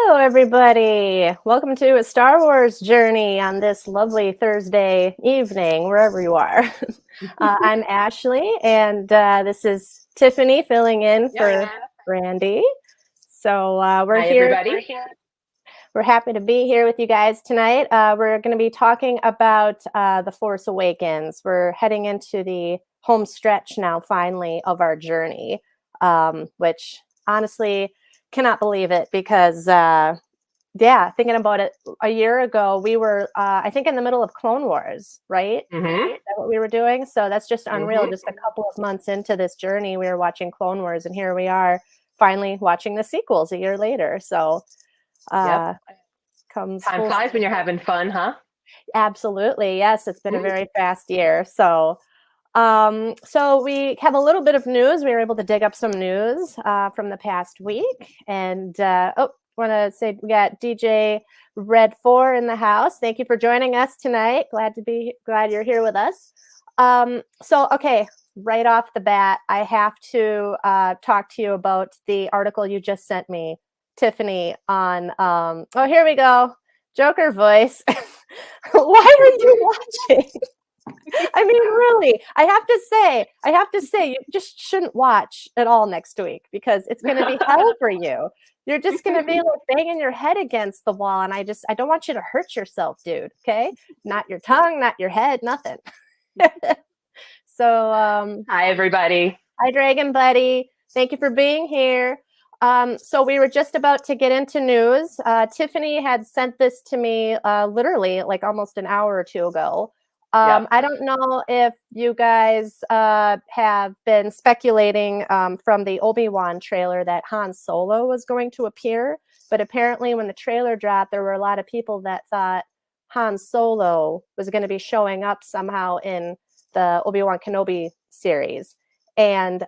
Hello, everybody. Welcome to a Star Wars journey on this lovely Thursday evening, wherever you are. I'm Ashley, and this is Tiffany filling in for Brandy. So we're Hi, here. everybody. We're happy to be here with you guys tonight. We're going to be talking about The Force Awakens. We're heading into the home stretch now, finally, of our journey, which honestly cannot believe it because, thinking about it, a year ago, we were, I think, in the middle of Clone Wars, right? Mm-hmm. Is that what we were doing? So that's just unreal. Just a couple of months into this journey, we were watching Clone Wars, and here we are finally watching the sequels a year later. So comes Time flies when you're having fun, huh? Absolutely. Yes, it's been a very fast year. So we have a little bit of news. We were able to dig up some news from the past week. And want to say we got DJ Red 4 in the house. Thank you for joining us tonight. Glad you're here with us. Okay, right off the bat, I have to talk to you about the article you just sent me, Tiffany, on here we go. Joker voice. Why were you watching? I mean, really, I have to say, you just shouldn't watch at all next week because it's going to be hell for you. You're just going to be like banging your head against the wall. And I don't want you to hurt yourself, dude. Okay. Not your tongue, not your head, nothing. So, hi, everybody. Hi, Dragon Buddy. Thank you for being here. So we were just about to get into news. Tiffany had sent this to me literally like almost an hour or two ago. I don't know if you guys have been speculating from the Obi-Wan trailer that Han Solo was going to appear, but apparently when the trailer dropped, there were a lot of people that thought Han Solo was going to be showing up somehow in the Obi-Wan Kenobi series. And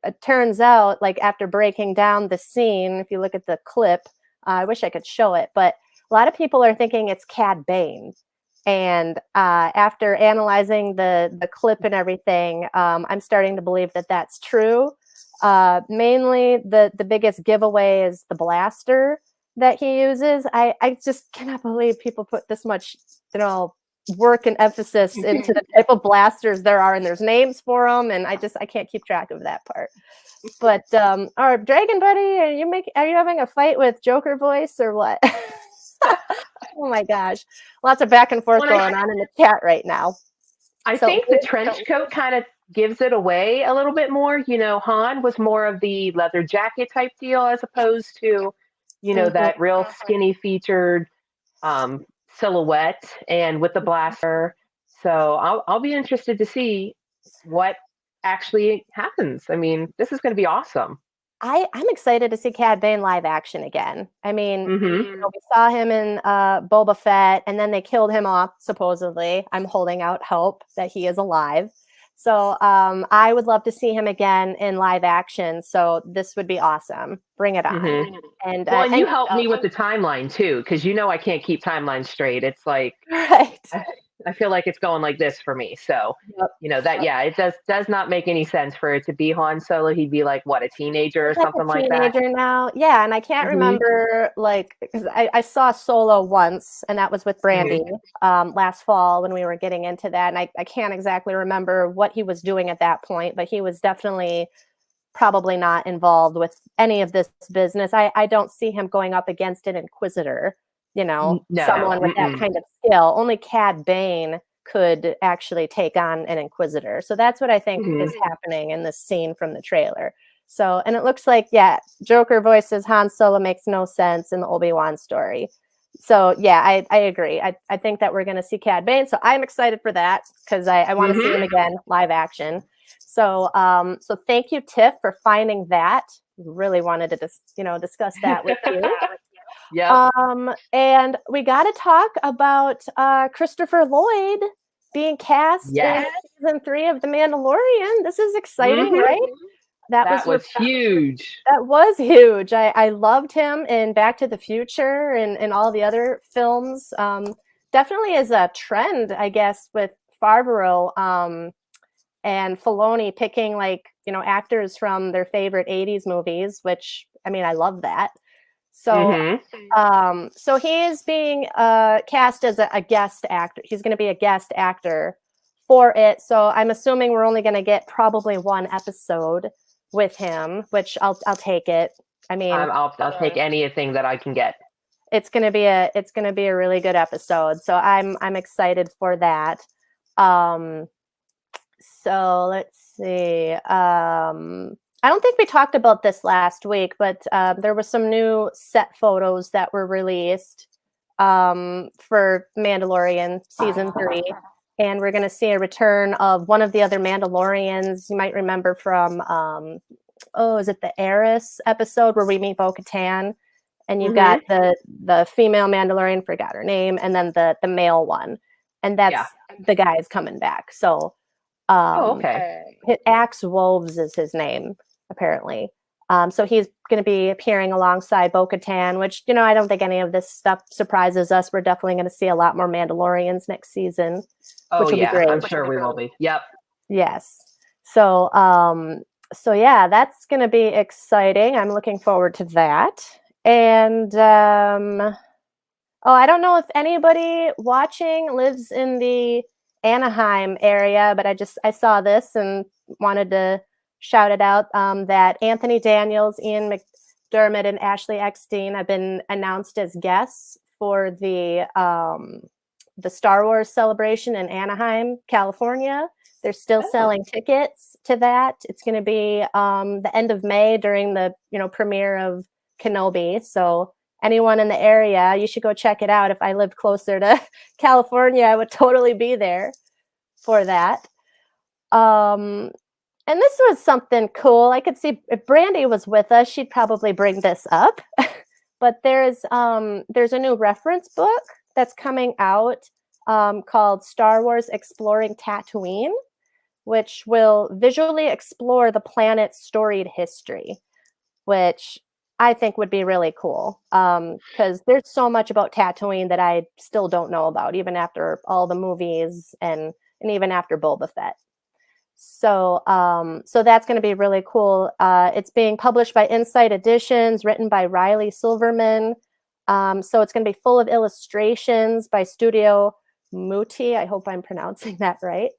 it turns out, like after breaking down the scene, if you look at the clip, I wish I could show it, but a lot of people are thinking it's Cad Bane. And after analyzing the clip and everything, I'm starting to believe that that's true. Mainly, the biggest giveaway is the blaster that he uses. I just cannot believe people put this much, work and emphasis into the type of blasters there are, and there's names for them, and I can't keep track of that part. But our Dragon Buddy, are you having a fight with Joker voice or what? Oh my gosh. Lots of back and forth going on in the chat right now. I think the trench coat kind of gives it away a little bit more. Han was more of the leather jacket type deal as opposed to, that real skinny featured silhouette and with the blaster. So I'll be interested to see what actually happens. I mean, this is going to be awesome. I'm excited to see Cad Bane live action again. I mean, we saw him in Boba Fett, and then they killed him off, supposedly. I'm holding out hope that he is alive. So I would love to see him again in live action. So this would be awesome. Bring it on. And you helped me with the timeline, too, because I can't keep timelines straight. It's like... Right. I feel like it's going like this for me. So, it does not make any sense for it to be Han Solo. He'd be like, what, a teenager or something like that? Teenager now. Yeah. And I can't remember, because I saw Solo once, and that was with Brandy last fall when we were getting into that. And I can't exactly remember what he was doing at that point, but he was definitely probably not involved with any of this business. I don't see him going up against an Inquisitor. Someone with that kind of skill. Only Cad Bane could actually take on an Inquisitor. So that's what I think is happening in this scene from the trailer. So, and it looks like, Joker voices Han Solo makes no sense in the Obi-Wan story. So, I agree. I think that we're going to see Cad Bane. So I'm excited for that because I want to see him again, live action. So, so thank you, Tiff, for finding that. Really wanted to discuss that with you. Yeah. And we got to talk about Christopher Lloyd being cast in season 3 of The Mandalorian. This is exciting, right? That was huge. That was huge. I loved him in Back to the Future and all the other films. Definitely is a trend, I guess, with Favreau and Filoni picking actors from their favorite 80s movies, which, I mean, I love that. So, so he is being cast as a guest actor. He's going to be a guest actor for it. So I'm assuming we're only going to get probably one episode with him, which I'll take it. I mean, I'll take anything that I can get. It's gonna be a really good episode. So I'm excited for that. So let's see. I don't think we talked about this last week, but there were some new set photos that were released for Mandalorian season 3. And we're going to see a return of one of the other Mandalorians. You might remember from, is it the Heiress episode where we meet Bo-Katan? And you've got the female Mandalorian, forgot her name, and then the male one. And that's the guy's coming back. So Axe Wolves is his name, apparently. So he's going to be appearing alongside Bo-Katan, which, I don't think any of this stuff surprises us. We're definitely going to see a lot more Mandalorians next season. Which will be great. I'm sure we will be. Yep. Yes. So, yeah, that's going to be exciting. I'm looking forward to that. And, I don't know if anybody watching lives in the Anaheim area, but I saw this and wanted to shout it out, that Anthony Daniels, Ian McDermott, and Ashley Eckstein have been announced as guests for the Star Wars celebration in Anaheim, California. They're still selling tickets to that. It's going to be the end of May during the premiere of Kenobi. So anyone in the area, you should go check it out. If I lived closer to California, I would totally be there for that. And this was something cool. I could see if Brandy was with us, she'd probably bring this up. But there's a new reference book that's coming out called Star Wars Exploring Tatooine, which will visually explore the planet's storied history, which I think would be really cool, because there's so much about Tatooine that I still don't know about, even after all the movies and even after Boba Fett. So that's going to be really cool. It's being published by Insight Editions, written by Riley Silverman. So it's going to be full of illustrations by Studio Muti. I hope I'm pronouncing that right.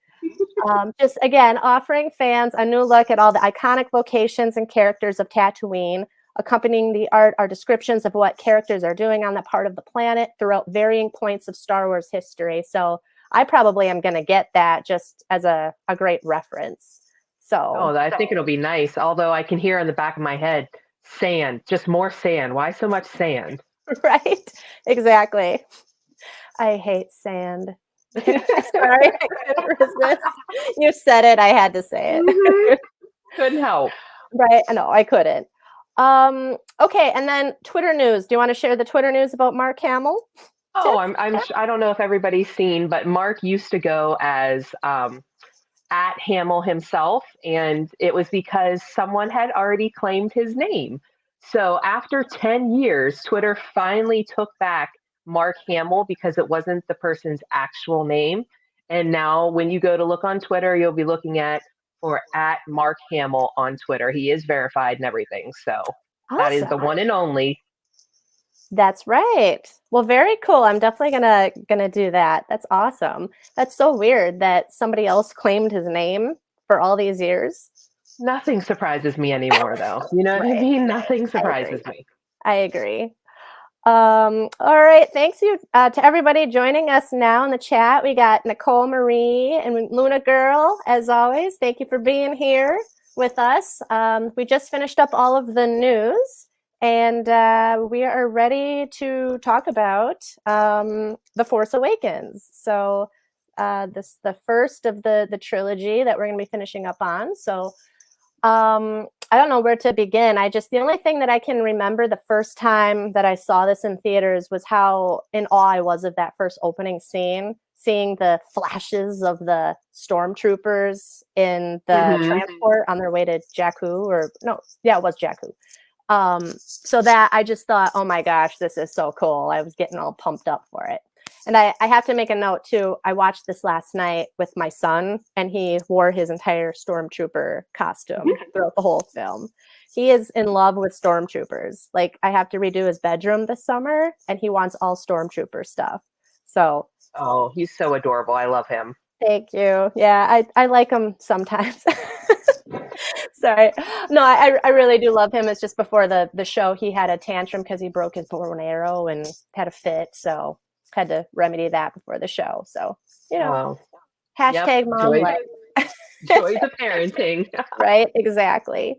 Just again, offering fans a new look at all the iconic locations and characters of Tatooine. Accompanying the art are descriptions of what characters are doing on that part of the planet throughout varying points of Star Wars history. So I probably am going to get that just as a great reference. So I think it'll be nice. Although I can hear in the back of my head, sand, just more sand. Why so much sand? Right? Exactly. I hate sand. Sorry, I couldn't resist. You said it. I had to say it. Couldn't help. Right? No, I couldn't. Okay, and then Twitter news. Do you want to share the Twitter news about Mark Hamill? I don't know if everybody's seen, but Mark used to go as at Hamill himself, and it was because someone had already claimed his name. So after 10 years, Twitter finally took back Mark Hamill because it wasn't the person's actual name. And now when you go to look on Twitter, you'll be looking for at Mark Hamill on Twitter. He is verified and everything. So That is the one and only. That's right. Well, very cool. I'm definitely gonna do that. That's awesome. That's so weird that somebody else claimed his name for all these years. Nothing surprises me anymore, though. You know what I mean? Nothing surprises me. I agree. All right. Thanks you to everybody joining us now in the chat. We got Nicole Marie and Luna Girl, as always. Thank you for being here with us. We just finished up all of the news, and we are ready to talk about The Force Awakens. So this is the first of the trilogy that we're going to be finishing up on. So I don't know where to begin. The only thing that I can remember the first time that I saw this in theaters was how in awe I was of that first opening scene, seeing the flashes of the stormtroopers in the transport on their way to Jakku, it was Jakku. So that I just thought, oh my gosh, this is so cool. I was getting all pumped up for it. And I have to make a note too. I watched this last night with my son, and he wore his entire stormtrooper costume throughout the whole film. He is in love with Stormtroopers. Like, I have to redo his bedroom this summer, and he wants all Stormtrooper stuff. So, Oh, he's so adorable. I love him. thank you. Yeah, I like him sometimes. Sorry. No, I really do love him. It's just before the show, he had a tantrum because he broke his bow and arrow and had a fit. So had to remedy that before the show. So, Oh, hashtag yep. mom life. Joys of parenting. Right? Exactly.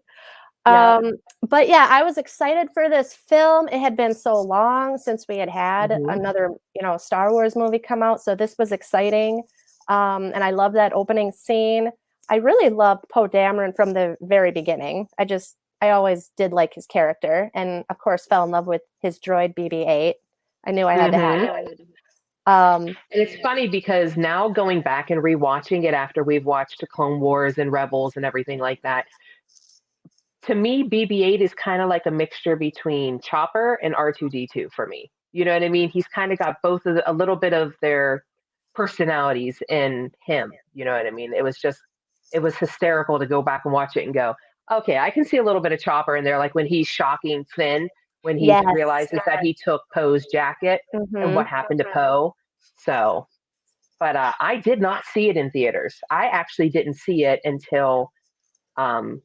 Yep. But yeah, I was excited for this film. It had been so long since we had Mhm. another, Star Wars movie come out. So this was exciting. And I love that opening scene. I really loved Poe Dameron from the very beginning. I always did like his character, and of course fell in love with his droid BB-8. I knew I had to have it. And it's funny because now going back and rewatching it after we've watched the Clone Wars and Rebels and everything like that, to me, BB-8 is kind of like a mixture between Chopper and R2-D2 for me. You know what I mean? He's kind of got both of a little bit of their personalities in him. You know what I mean? It was hysterical to go back and watch it and go, okay, I can see a little bit of Chopper in there, like when he's shocking Finn when he Yes. realizes that he took Poe's jacket and what happened to Poe. So, but I did not see it in theaters. I actually didn't see it until the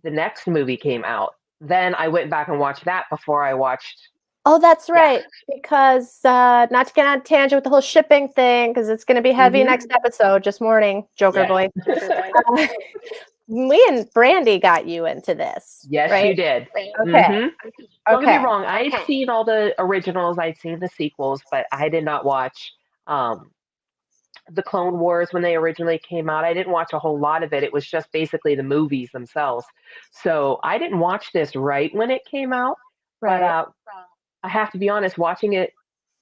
next movie came out. Then I went back and watched that before I watched. Oh, that's right. Because not to get on a tangent with the whole shipping thing, because it's going to be heavy next episode. Just warning, Joker boy. Me and Brandy got you into this. Yes, right? you did. Okay. Don't get me wrong. I'd seen all the originals. I'd seen the sequels, but I did not watch the Clone Wars when they originally came out. I didn't watch a whole lot of it. It was just basically the movies themselves. So I didn't watch this right when it came out. Right. But I have to be honest, watching it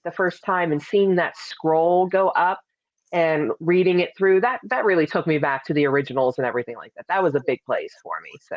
the first time and seeing that scroll go up and reading it through, that really took me back to the originals and everything like that. That was a big place for me. So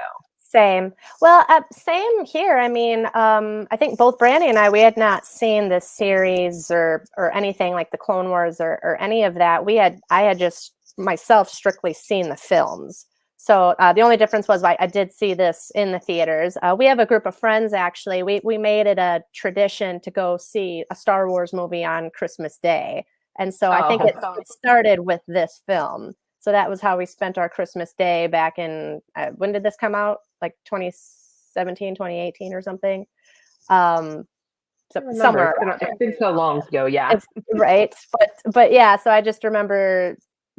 Same. Well, same here. I mean, I think both Brandy and we had not seen this series or anything like the Clone Wars or any of that. I had just myself strictly seen the films. So the only difference was I did see this in the theaters. We have a group of friends, actually. We made it a tradition to go see a Star Wars movie on Christmas Day. And so I think it started with this film. So that was how we spent our Christmas Day back in, when did this come out? Like 2017, 2018 or something. Somewhere. It's been so long ago, yeah. Right. But yeah, so I just remember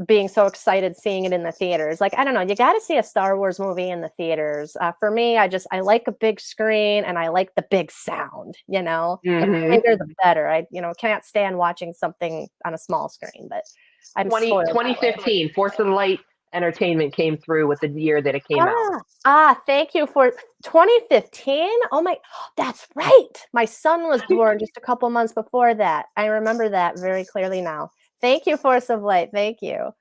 being so excited seeing it in the theaters. Like, I don't know, you got to see a Star Wars movie in the theaters. For me, I like a big screen and I like the big sound, the bigger the better. I can't stand watching something on a small screen, but I'm 2015 Force of the Light Entertainment came through with the year that it came out. Thank you for 2015. Oh my, that's right. My son was born just a couple months before that. I remember that very clearly now. Thank you, Force of Light. Thank you.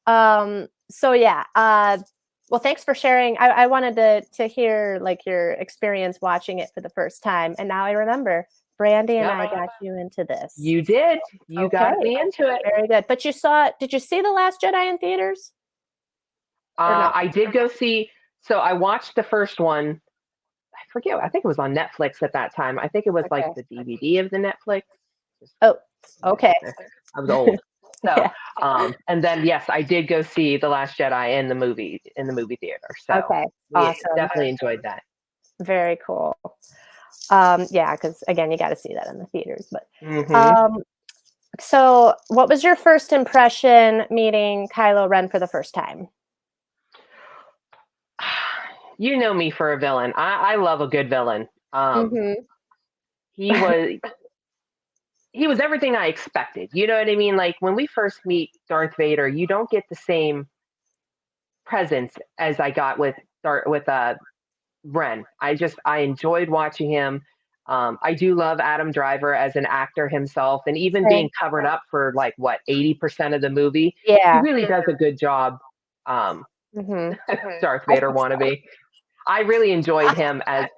So yeah. Well, thanks for sharing. I wanted to hear like your experience watching it for the first time, and now I remember Brandy and I got you into this. You did. You got me into it. Very good. But did you see The Last Jedi in theaters? I did go see. So I watched the first one. I forget. I think it was on Netflix at that time. I think it was like the DVD of the Netflix. Oh, okay. I was old. So, and then yes, I did go see The Last Jedi in the movie theater. So awesome. Definitely enjoyed that. Very cool. Yeah, because again, you got to see that in the theaters. But so, what was your first impression meeting Kylo Ren for the first time? You know me for a villain. I love a good villain. He was everything I expected. You know what I mean? Like when we first meet Darth Vader, you don't get the same presence as I got with Ren. I enjoyed watching him. I do love Adam Driver as an actor himself, and even being covered up for like 80% of the movie. Yeah, he really does a good job. Darth Vader wannabe. I really enjoyed him and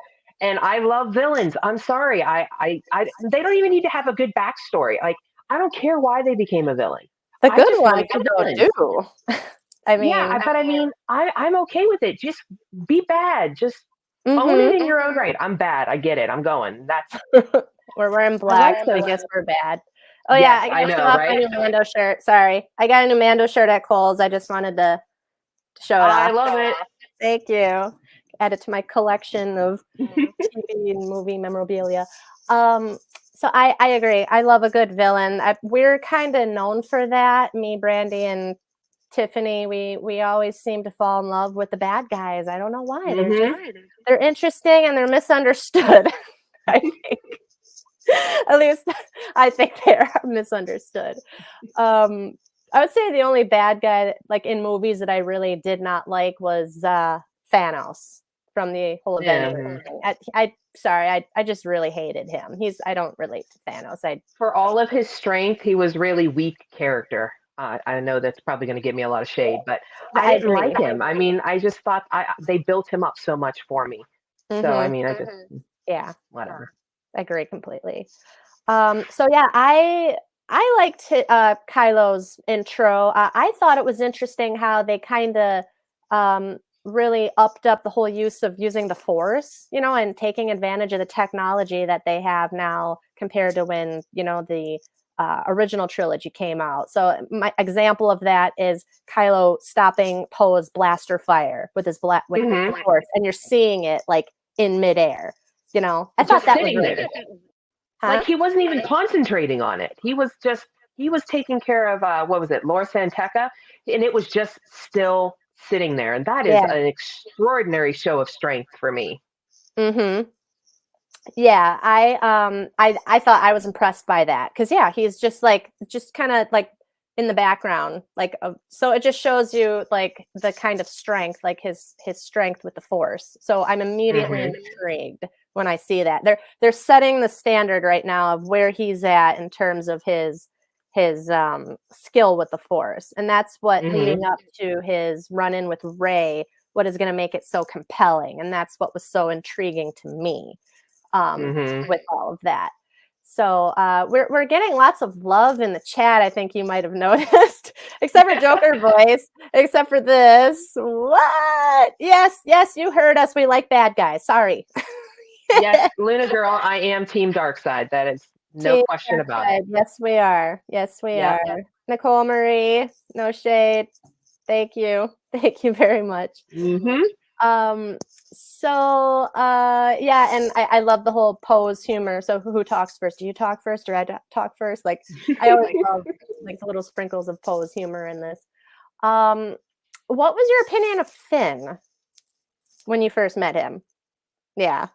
I love villains. I'm sorry. They don't even need to have a good backstory. Like, I don't care why they became a villain. The good ones do. I mean, Yeah, but I mean, I'm okay with it. Just be bad. Just own mhm. it in your own right. I'm bad. I get it. I'm going. That's We're wearing I black, like so I those. guess we're bad. Oh yeah, Yes, I I gotta show know, off my right? new Mando shirt. Sorry, I got a new Mando shirt at Kohl's. I just wanted to show it I off. love it. Thank you. Add it to my collection of TV and movie memorabilia. Um, so I agree. I love a good villain. We're kind of known for that. Me, Brandy, and Tiffany. We always seem to fall in love with the bad guys. I don't know why. They're interesting and they're misunderstood. I think. At least I think they're misunderstood. I would say the only bad guy like in movies that I really did not like was Thanos from the whole Avengers thing. I just really hated him. I don't relate to Thanos. For all of his strength, he was really weak character. I know that's probably going to give me a lot of shade, but I I didn't agree. like him. I mean, I just thought they built him up so much for me. So I Hmm. mean, I just Yeah, whatever. I agree completely. So yeah, I liked Kylo's intro. I thought it was interesting how they kind of really upped up the whole use of using the Force, and taking advantage of the technology that they have now compared to when the original trilogy came out. So my example of that is Kylo stopping Poe's blaster fire with his with the Force, and you're seeing it like in midair. I thought Just that was sitting really there. huh? Like he wasn't even concentrating on it. He was taking care of what was it, Laura Santeca, and it was just still sitting there. And that is Yeah. an extraordinary show of strength for me. Mm-hmm. Yeah, I thought I was impressed by that because yeah, he's just kind of like in the background, so it just shows you like the kind of strength, like his strength with the Force. So I'm immediately intrigued when I see that they're setting the standard right now of where he's at in terms of his skill with the Force, and that's what leading up to his run-in with Rey, what is going to make it so compelling, and that's what was so intriguing to me. With all of that. So we're getting lots of love in the chat. I think you might have noticed, except for Joker voice, except for this. What? Yes, you heard us. We like bad guys. Sorry. Yes, Luna girl, I am Team Darkseid. That is no Team question about it. Yes, we are. Yes, we Yep. are. Nicole Marie, no shade. Thank you. Thank you very much. So yeah, and I love the whole Poe's humor. So who talks first? Do you talk first or I talk first? Like I always love like the little sprinkles of Poe's humor in this. What was your opinion of Finn when you first met him? Yeah.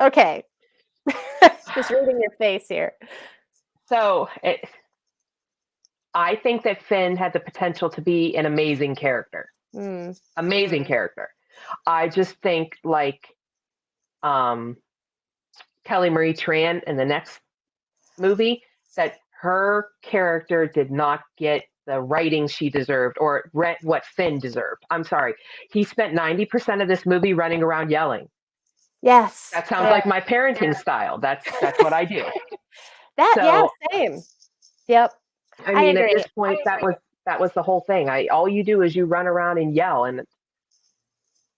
Okay. Just reading your face here. So I think that Finn had the potential to be an amazing character. Amazing character. I just think like Kelly Marie Tran in the next movie, that her character did not get the writing she deserved or what Finn deserved. I'm sorry. He spent 90% of this movie running around yelling. Yes. That sounds like my parenting style. That's what I do. Yeah, same. Yep. I mean, at this point, that was the whole thing. All you do is you run around and yell, and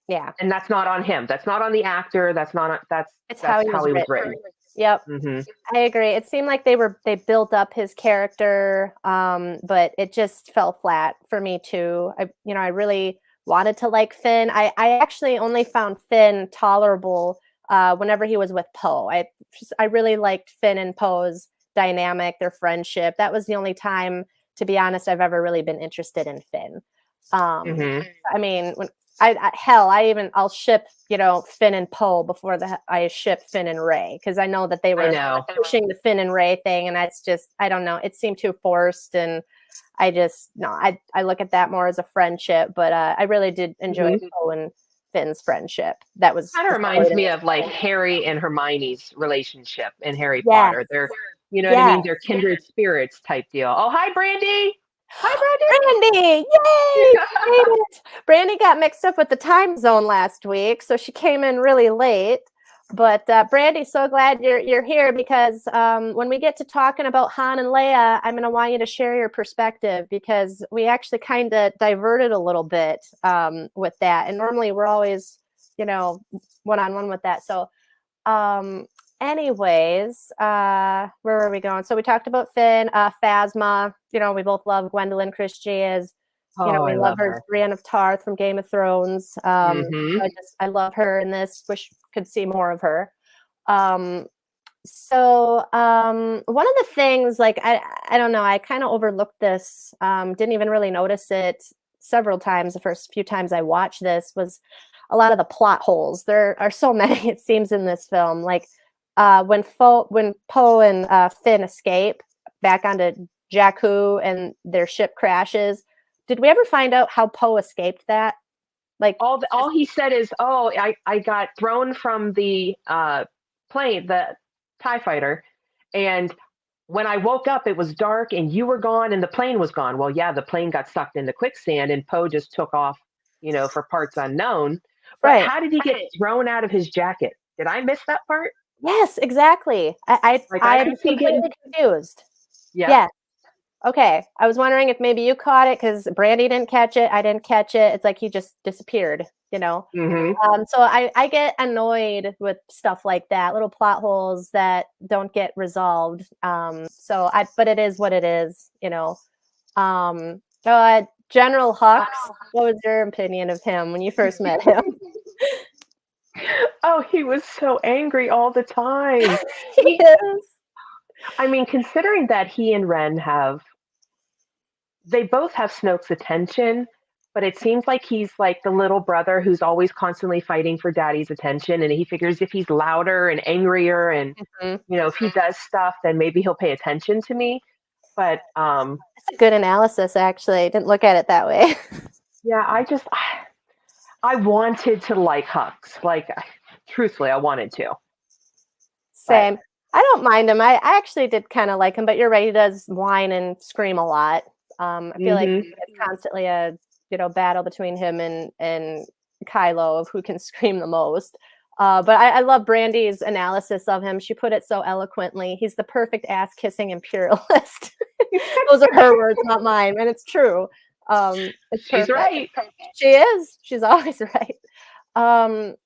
yeah, and that's not on him. That's not on the actor. That's how he was written. Yep. I agree. It seemed like they built up his character, but it just fell flat for me too. I really wanted to like Finn. I actually only found Finn tolerable whenever he was with Poe. I really liked Finn and Poe's dynamic, their friendship. That was the only time, to be honest, I've ever really been interested in Finn. I mean, when I'll ship, Finn and Poe before I ship Finn and Rey, because I know that they were pushing the Finn and Rey thing, and that's just, I don't know, it seemed too forced, and I look at that more as a friendship, but I really did enjoy Poe and Finn's friendship. That was kind of reminds me of like Harry and Hermione's relationship in Harry Potter. They're, what I mean? They're kindred spirits type deal. Oh, hi, Brandy. Hi, Brandy! Yay! Brandy got mixed up with the time zone last week, so she came in really late. But Brandy, so glad you're here because when we get to talking about Han and Leia, I'm going to want you to share your perspective because we actually kind of diverted a little bit with that, and normally we're always, one-on-one with that. So, anyways, where were we going? So we talked about Finn, Phasma. We both love Gwendolyn Christie as. We I love her Brienne of Tarth from Game of Thrones. I love her in this. Wish could see more of her. So one of the things, like I don't know, I kind of overlooked this. Didn't even really notice it several times. The first few times I watched this was a lot of the plot holes. There are so many, it seems, in this film. Like when Poe and Finn escape back onto Jakku and their ship crashes. Did we ever find out how Poe escaped that? Like all he said is, "Oh, I got thrown from the plane, the TIE fighter, and when I woke up, it was dark and you were gone and the plane was gone." Well, yeah, the plane got sucked into quicksand and Poe just took off, for parts unknown. But right. How did he get thrown out of his jacket? Did I miss that part? Yes, exactly. I'm completely confused. Yeah. Okay. I was wondering if maybe you caught it because Brandy didn't catch it. I didn't catch it. It's like he just disappeared, Mm-hmm. So I get annoyed with stuff like that, little plot holes that don't get resolved. But it is what it is, General Hux, what was your opinion of him when you first met him? Oh, he was so angry all the time. He is. I mean, considering that he and Ren they both have Snoke's attention, but it seems like he's like the little brother who's always constantly fighting for daddy's attention. And he figures if he's louder and angrier and, if he does stuff, then maybe he'll pay attention to me. But that's a good analysis, actually. I didn't look at it that way. Yeah, I wanted to like Hux. Like, truthfully, I wanted to. Same. But I don't mind him. I actually did kind of like him, but you're right. He does whine and scream a lot. I feel like it's constantly a battle between him and Kylo of who can scream the most. But I love Brandy's analysis of him. She put it so eloquently. He's the perfect ass-kissing imperialist. Those are her words, not mine, and it's true. She's right. She is. She's always right. One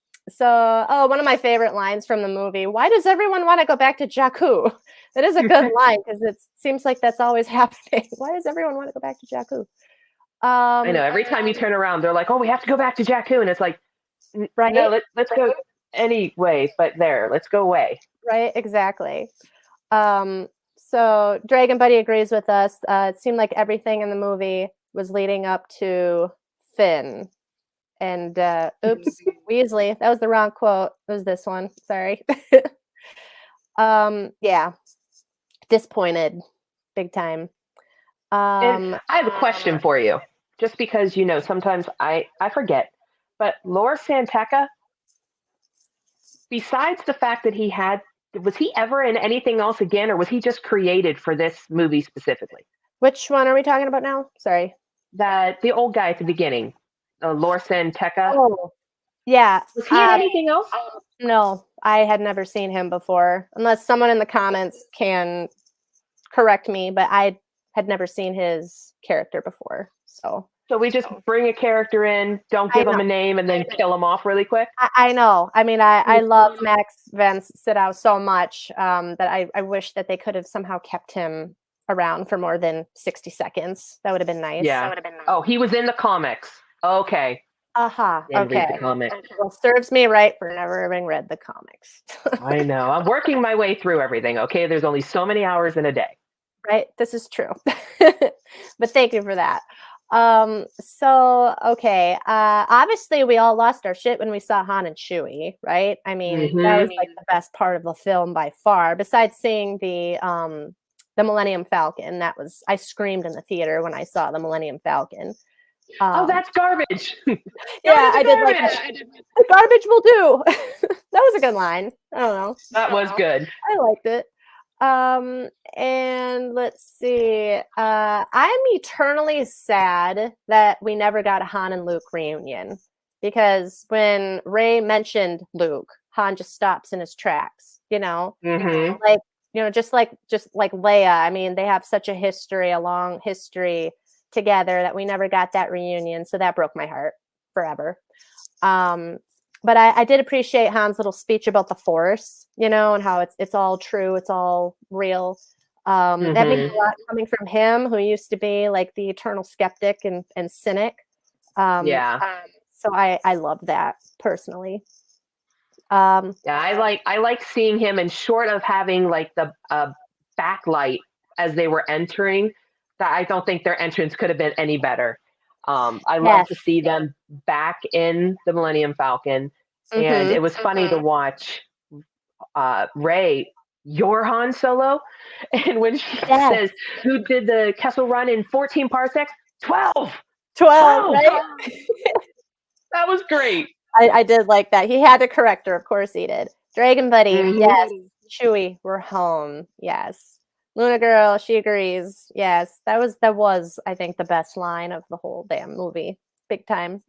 of my favorite lines from the movie, why does everyone want to go back to Jakku? That is a good line because it seems like that's always happening. Why does everyone want to go back to Jakku? I know. Every time you turn around, they're like, "Oh, we have to go back to Jakku," and it's like, right? No, let's go anyway. But let's go away. Right? Exactly. So Dragon Buddy agrees with us. It seemed like everything in the movie was leading up to Finn. And oops, Weasley. That was the wrong quote. It was this one. Sorry. Yeah. Disappointed. Big time. And I have a question for you. Just because, sometimes I forget. But Lor Santeca, besides the fact that was he ever in anything else again, or was he just created for this movie specifically? Which one are we talking about now? Sorry. The old guy at the beginning. Lor Santeca. Oh, yeah. Was he in anything else? No, I had never seen him before, unless someone in the comments can correct me, but I had never seen his character before. So we just bring a character in, don't give him a name, and then kill him off really quick? I know. I mean, I love Max von Sydow so much that I wish that they could have somehow kept him around for more than 60 seconds. That would have been nice. Yeah. Oh, he was in the comics. Okay. Okay. Read the comics. Well, serves me right for never having read the comics. I know. I'm working my way through everything. Okay. There's only so many hours in a day. Right. This is true. But thank you for that. Okay. Obviously we all lost our shit when we saw Han and Chewie, right? I mean, that was like the best part of the film by far, besides seeing the Millennium Falcon. I screamed in the theater when I saw the Millennium Falcon. That's garbage. Yeah, I did like that. The garbage will do. That was a good line. I don't know. That was good. I liked it. And let's see. I'm eternally sad that we never got a Han and Luke reunion because when Rey mentioned Luke, Han just stops in his tracks, Mm-hmm. like, just like Leia. I mean, they have such a long history together that we never got that reunion. So that broke my heart forever. But I did appreciate Han's little speech about the Force, and how it's all true, it's all real. That means a lot coming from him, who used to be like the eternal skeptic and cynic. So I love that personally. Yeah, I like seeing him, and short of having like the backlight as they were entering, that I don't think their entrance could have been any better. I love to see them back in the Millennium Falcon, and it was funny to watch Rey, your Han Solo, and when she says, "Who did the Kessel Run in 14 parsecs?" 12, right? That was great. I did like that. He had to correct her. Of course he did. Dragon Buddy, yes. Chewie, we're home. Yes. Luna Girl, she agrees. Yes. That was, I think, the best line of the whole damn movie. Big time.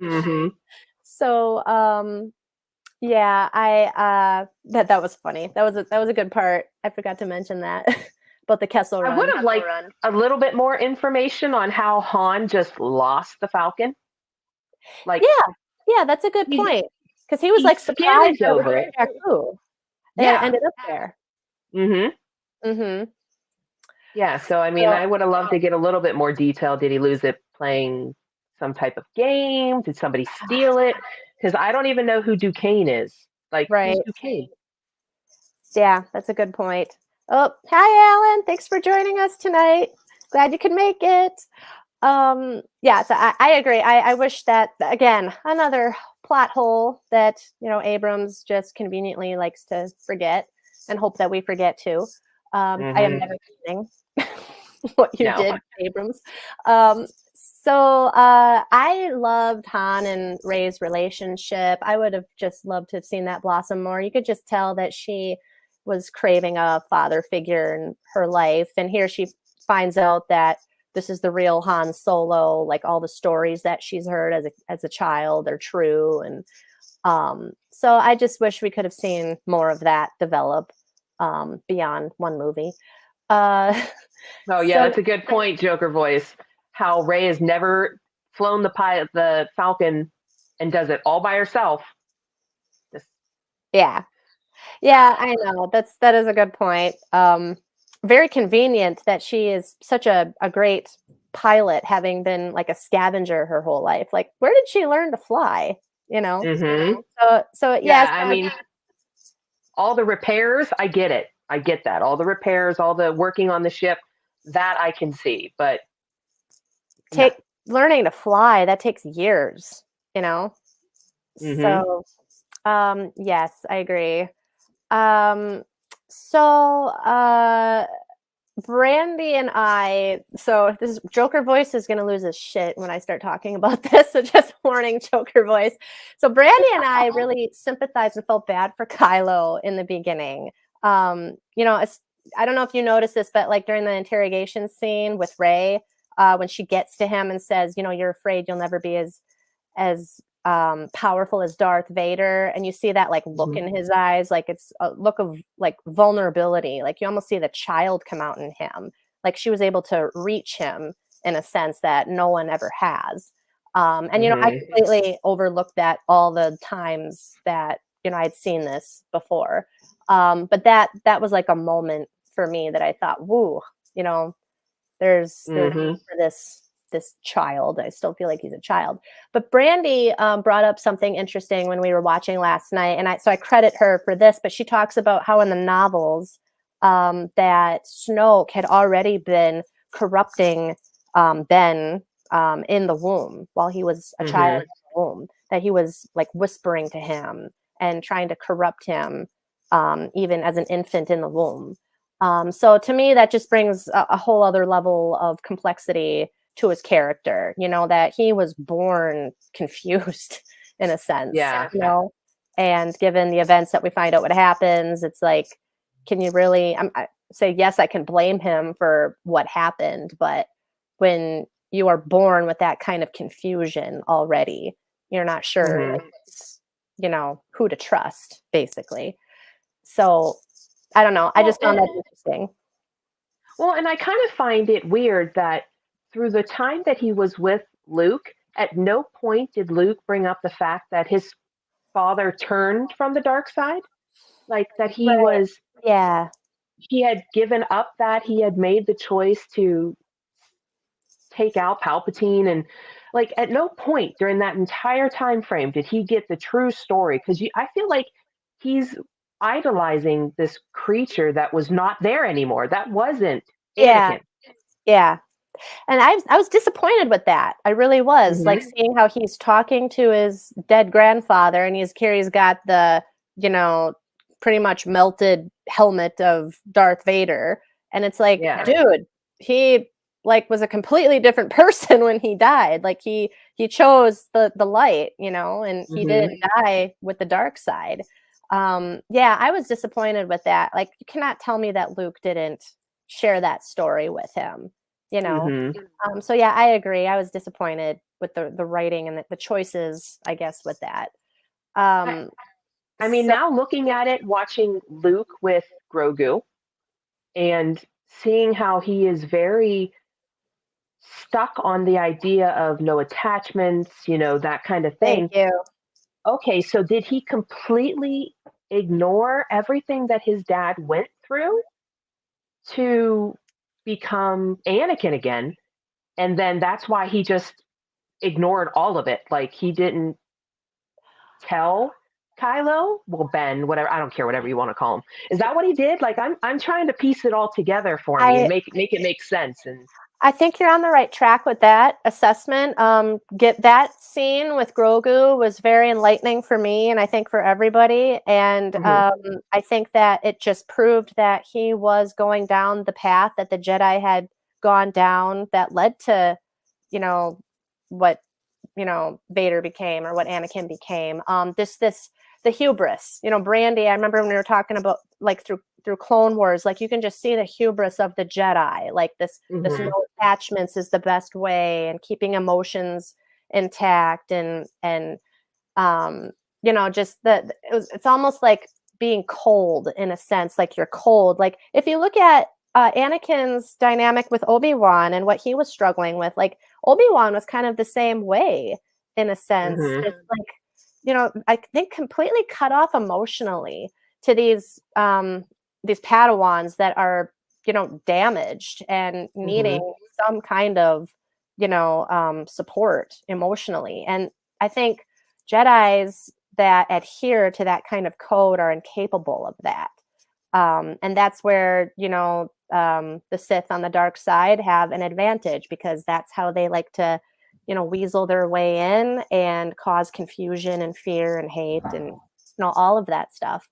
So, yeah, that was funny. That was a good part. I forgot to mention that about the Kessel Run. I would have liked a little bit more information on how Han just lost the Falcon. Like, yeah, that's a good point, because he was like surprised over it. And ended up there. Yeah, so I mean, I would have loved to get a little bit more detail. Did he lose it playing some type of game? Did somebody steal it? Because I don't even know who Duquesne is. Like, who's Duquesne? Yeah, that's a good point. Oh, hi, Alan. Thanks for joining us tonight. Glad you could make it. Yeah, so I agree. I wish that, again, another plot hole that, Abrams just conveniently likes to forget and hope that we forget too. I am never forgetting what you did, Abrams. So I loved Han and Rey's relationship. I would have just loved to have seen that blossom more. You could just tell that she was craving a father figure in her life. And here she finds out that this is the real Han Solo, like all the stories that she's heard as a child are true. And so I just wish we could have seen more of that develop beyond one movie. That's a good point, Joker Voice. How Rey has never flown the Falcon and does it all by herself. Yeah, I know. That is a good point. Very convenient that she is such a great pilot, having been like a scavenger her whole life. Like, where did she learn to fly? So yes. I mean, all the repairs, I get it. I get that. All the repairs, all the working on the ship, that I can see. But learning to fly, that takes years, So yes, I agree. So Brandy and this Joker Voice is going to lose his shit when I start talking about this. So just warning, Joker Voice. So Brandy and I really sympathized and felt bad for Kylo in the beginning. I don't know if you noticed this, but like during the interrogation scene with Rey, when she gets to him and says, you're afraid you'll never be as powerful as Darth Vader, and you see that like look in his eyes, like it's a look of like vulnerability, like you almost see the child come out in him, like she was able to reach him in a sense that no one ever has. And I completely overlooked that all the times that I'd seen this before, but that was like a moment for me that I thought, woo, there's for this child. I still feel like he's a child. But Brandy brought up something interesting when we were watching last night, and so I credit her for this. But she talks about how in the novels that Snoke had already been corrupting Ben in the womb while he was a child in the womb. That he was like whispering to him and trying to corrupt him even as an infant in the womb. So to me, that just brings a whole other level of complexity to his character, that he was born confused in a sense, and given the events that we find out what happens, it's like, can you really I say, yes, I can blame him for what happened, but when you are born with that kind of confusion already, you're not sure who to trust, basically. So I don't know. I just found that interesting. Well, and I kind of find it weird that through the time that he was with Luke, at no point did Luke bring up the fact that his father turned from the dark side, like that Right. Yeah. he had given up, that he had made the choice to take out Palpatine, and like at no point during that entire time frame did he get the true story, because I feel like he's idolizing this creature that was not there anymore. That wasn't Yeah. Anakin. Yeah. And I was disappointed with that. I really was. Like, seeing how he's talking to his dead grandfather, and he's got the, pretty much melted helmet of Darth Vader. And it's like, Yeah. dude, he like was a completely different person when he died. Like he chose the light, and he didn't die with the dark side. Yeah, I was disappointed with that. Like, you cannot tell me that Luke didn't share that story with him, so yeah, I agree. I was disappointed with the writing and the choices, I guess, with that. I mean, now looking at it, watching Luke with Grogu and seeing how he is very stuck on the idea of no attachments, that kind of thing. Thank you. Okay, so did he completely ignore everything that his dad went through to become Anakin again? And then that's why he just ignored all of it. Like, he didn't tell Kylo, well, Ben, whatever, I don't care, whatever you want to call him. Is that what he did? Like, I'm trying to piece it all together for me and make it make sense. And I think you're on the right track with that assessment. Get that scene with Grogu was very enlightening for me, and I think for everybody. And I think that it just proved that he was going down the path that the Jedi had gone down, that led to, what Vader became, or what Anakin became. The hubris, Brandy. I remember when we were talking about, like, through Clone Wars, like, you can just see the hubris of the Jedi, like this no attachments is the best way, and keeping emotions intact, and just it's almost like being cold, in a sense, like you're cold. Like, if you look at Anakin's dynamic with Obi-Wan and what he was struggling with, like, Obi-Wan was kind of the same way, in a sense. It's like, I think completely cut off emotionally to these Padawans that are, damaged and needing some kind of, support emotionally. And I think Jedis that adhere to that kind of code are incapable of that. And that's where, the Sith on the dark side have an advantage, because that's how they like to, weasel their way in and cause confusion and fear and hate and, all of that stuff.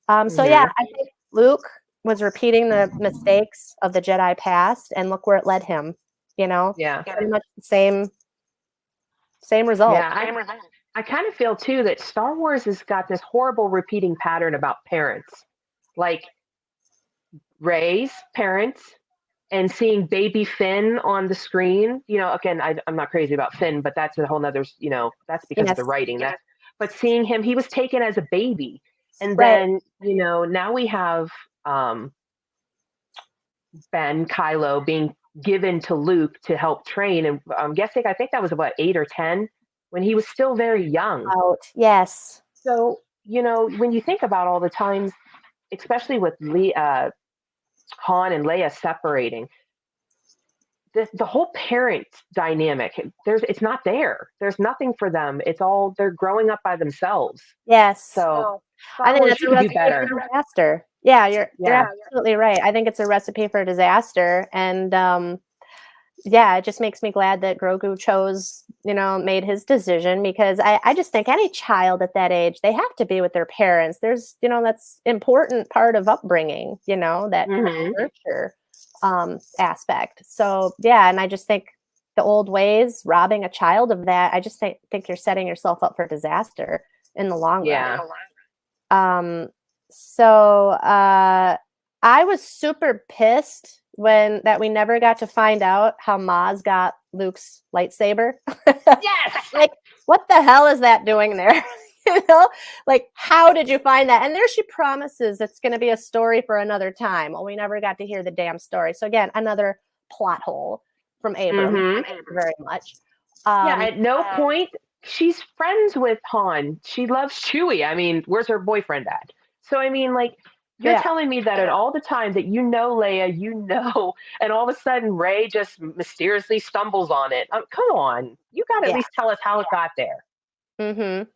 So yeah, I think Luke was repeating the mistakes of the Jedi past, and look where it led him, Yeah. pretty much the same result. Yeah, I kind of feel too that Star Wars has got this horrible repeating pattern about parents. Like, Rey's parents, and seeing baby Finn on the screen. Again, I'm not crazy about Finn, but that's a whole nother, that's because of the writing. But seeing him, he was taken as a baby. And then, now we have Ben, Kylo, being given to Luke to help train. And I'm guessing, I think that was about 8 or 10, when he was still very young. Yes. So, when you think about all the times, especially with Han and Leia separating, the whole parent dynamic, it's not there. There's nothing for them. It's all, they're growing up by themselves. Yes. So I think that's a recipe for disaster. Yeah, you're absolutely right. I think it's a recipe for disaster. And yeah, it just makes me glad that Grogu chose, made his decision, because I just think any child at that age, they have to be with their parents. There's, that's important part of upbringing, that nurture aspect. So yeah, and I just think the old ways, robbing a child of that, I just think you're setting yourself up for disaster in the long run. So I was super pissed that we never got to find out how Maz got Luke's lightsaber. Yes. Like, what the hell is that doing there? Like, how did you find that? And there she promises it's going to be a story for another time. Well, we never got to hear the damn story. So again, another plot hole from Abram. Thank you very much. Yeah, at no point she's friends with Han. She loves Chewie. I mean, where's her boyfriend at? So I mean, like, you're telling me that at all the time that Leia, and all of a sudden Rey just mysteriously stumbles on it. Come on, you got to at least tell us how it got there. Mm-hmm.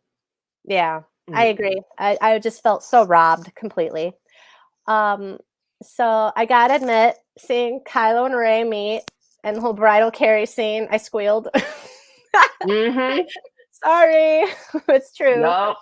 Yeah, I agree. I just felt so robbed completely. So I gotta admit, seeing Kylo and Rey meet and the whole bridal carry scene, I squealed. Sorry, it's true. Nope.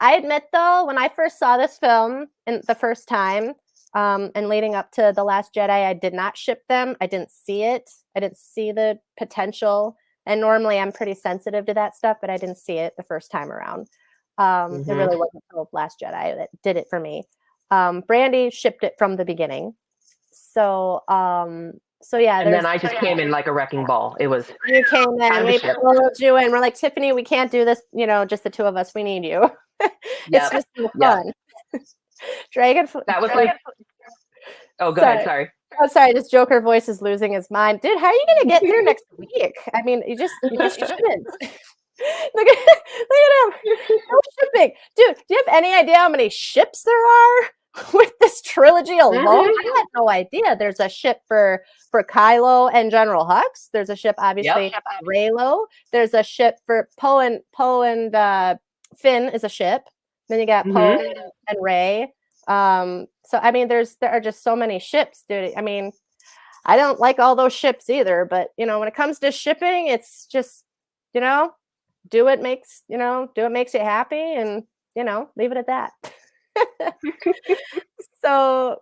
I admit though, when I first saw this film in the first time, and leading up to The Last Jedi, I did not ship them. I didn't see it. I didn't see the potential. And normally I'm pretty sensitive to that stuff, but I didn't see it the first time around. It really wasn't The Last Jedi that did it for me. Brandy shipped it from the beginning. So yeah. And then I just came in like a wrecking ball. It was you came in and we pulled you in. We're like, Tiffany, we can't do this. Just the two of us. We need you. It's just so fun. Dragon. That was like. Oh, go ahead. Sorry. Oh, sorry. This Joker voice is losing his mind, dude. How are you gonna get through next week? I mean, you just shouldn't. Look at him. No shipping, dude. Do you have any idea how many ships there are with this trilogy alone? I had no idea. There's a ship for Kylo and General Hux. There's a ship, obviously, Reylo. There's a ship for Poe and Finn is a ship. Then you got Poe and Rey. So I mean, there are just so many ships, dude. I mean, I don't like all those ships either, but when it comes to shipping, it's just do what makes you happy, and leave it at that. So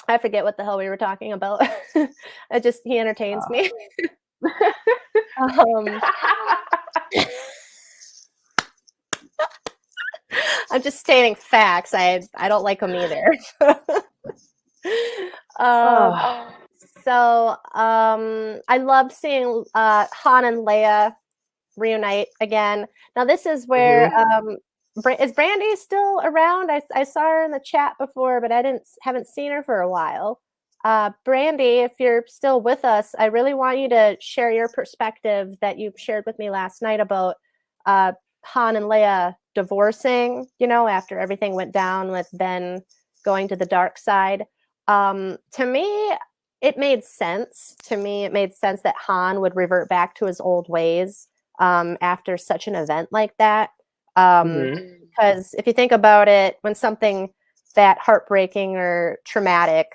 I forget what the hell we were talking about. He entertains me. I'm just stating facts. I don't like them either. So I love seeing Han and Leia reunite again. Now this is where is Brandy still around? I saw her in the chat before, but I haven't seen her for a while. Brandy, if you're still with us, I really want you to share your perspective that you shared with me last night about Han and Leia divorcing, after everything went down with Ben going to the dark side. To me, it made sense. It made sense that Han would revert back to his old ways after such an event like that. Because if you think about it, when something that heartbreaking or traumatic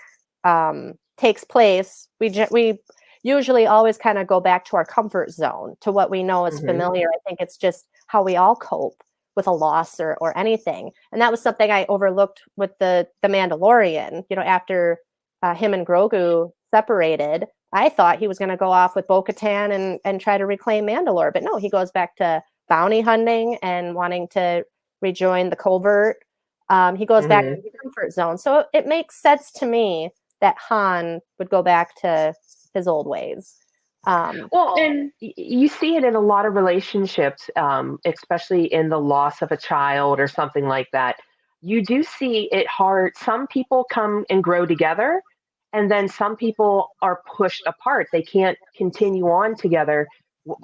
takes place, we usually always kind of go back to our comfort zone, to what we know is familiar. I think it's just how we all cope with a loss or anything. And that was something I overlooked with the Mandalorian. After him and Grogu separated, I thought he was going to go off with Bo-Katan and try to reclaim Mandalore. But no, he goes back to bounty hunting and wanting to rejoin the covert. He goes back to the comfort zone. So it makes sense to me that Han would go back to his old ways. Well, and you see it in a lot of relationships, especially in the loss of a child or something like that. You do see it hard. Some people come and grow together, and then some people are pushed apart. They can't continue on together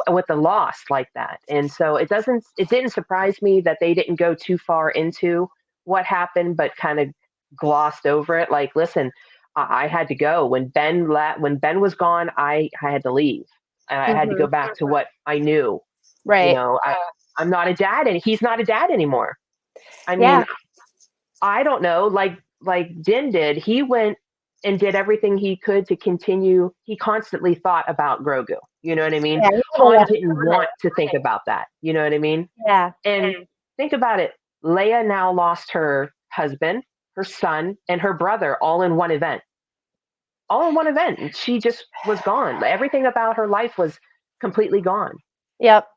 with the loss like that. And so it didn't surprise me that they didn't go too far into what happened, but kind of glossed over it. Like, listen, I had to go when Ben was gone. I had to leave, and I had to go back to what I knew. Right. I'm not a dad, and he's not a dad anymore. I mean, I don't know. Like Din did, he went and did everything he could to continue. He constantly thought about Grogu. You know what I mean? Han didn't want to think about that. You know what I mean? Yeah. And think about it. Leia now lost her husband, her son, and her brother all in one event. And she just was gone. Everything about her life was completely gone. Yep.